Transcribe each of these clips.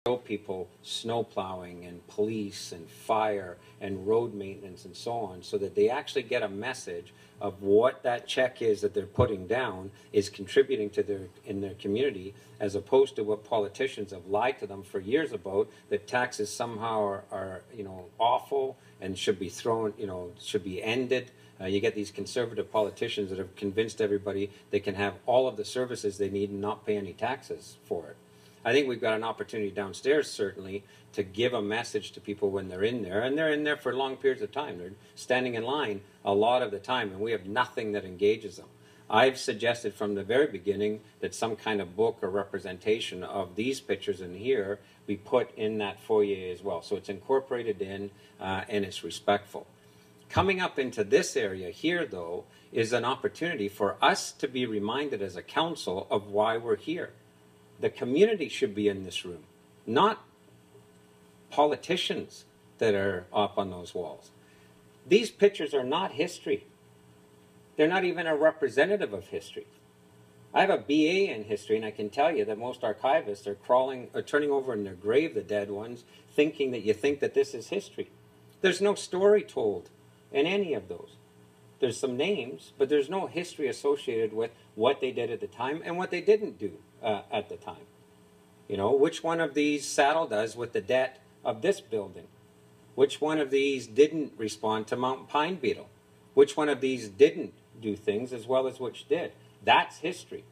show people snow plowing and police and fire and road maintenance and so on, so that they actually get a message of what that check is that they're putting down is contributing to their community, as opposed to what politicians have lied to them for years about, that taxes somehow are awful and should be thrown, should be ended. You get these conservative politicians that have convinced everybody they can have all of the services they need and not pay any taxes for it. I think we've got an opportunity downstairs, certainly, to give a message to people when they're in there. And they're in there for long periods of time. They're standing in line a lot of the time, and we have nothing that engages them. I've suggested from the very beginning that some kind of book or representation of these pictures in here be put in that foyer as well. So it's incorporated in and it's respectful. Coming up into this area here, though, is an opportunity for us to be reminded as a council of why we're here. The community should be in this room, not politicians that are up on those walls. These pictures are not history. They're not even a representative of history. I have a BA in history, and I can tell you that most archivists are turning over in their grave, the dead ones, thinking that you think that this is history. There's no story told in any of those. There's some names, but there's no history associated with what they did at the time and what they didn't do at the time. Which one of these saddled us with the debt of this building? Which one of these didn't respond to Mountain Pine Beetle? Which one of these didn't do things as well as which did? That's history.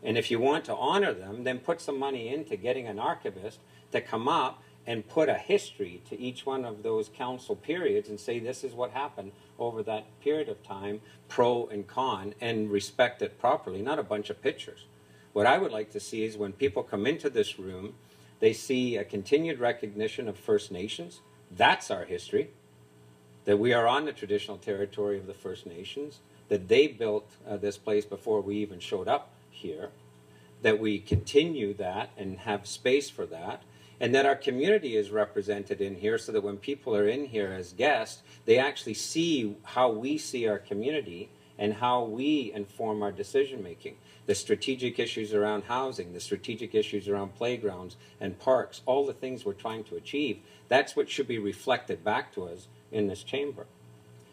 And if you want to honor them, then put some money into getting an archivist to come up and put a history to each one of those council periods and say this is what happened over that period of time, pro and con, and respect it properly, not a bunch of pictures. What I would like to see is when people come into this room, they see a continued recognition of First Nations. That's our history, that we are on the traditional territory of the First Nations, that they built this place before we even showed up here, that we continue that and have space for that, and that our community is represented in here so that when people are in here as guests, they actually see how we see our community and how we inform our decision making. The strategic issues around housing, the strategic issues around playgrounds and parks, all the things we're trying to achieve, that's what should be reflected back to us in this chamber.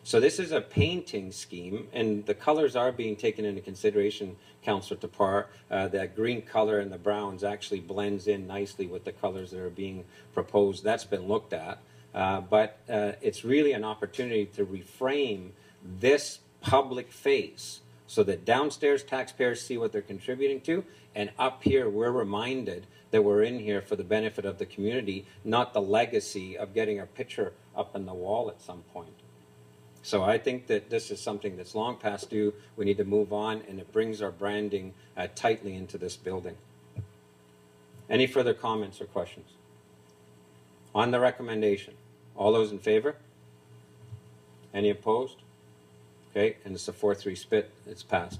So this is a painting scheme, and the colors are being taken into consideration, Councillor Thapar. That green color and the browns actually blends in nicely with the colors that are being proposed. That's been looked at. But it's really an opportunity to reframe this public face so that downstairs taxpayers see what they're contributing to, and up here we're reminded that we're in here for the benefit of the community, not the legacy of getting a picture up on the wall at some point. So I think that this is something that's long past due. We need to move on, and it brings our branding tightly into this building. Any further comments or questions? On the recommendation, all those in favor? Any opposed? Okay, and it's a 4-3 split. It's passed.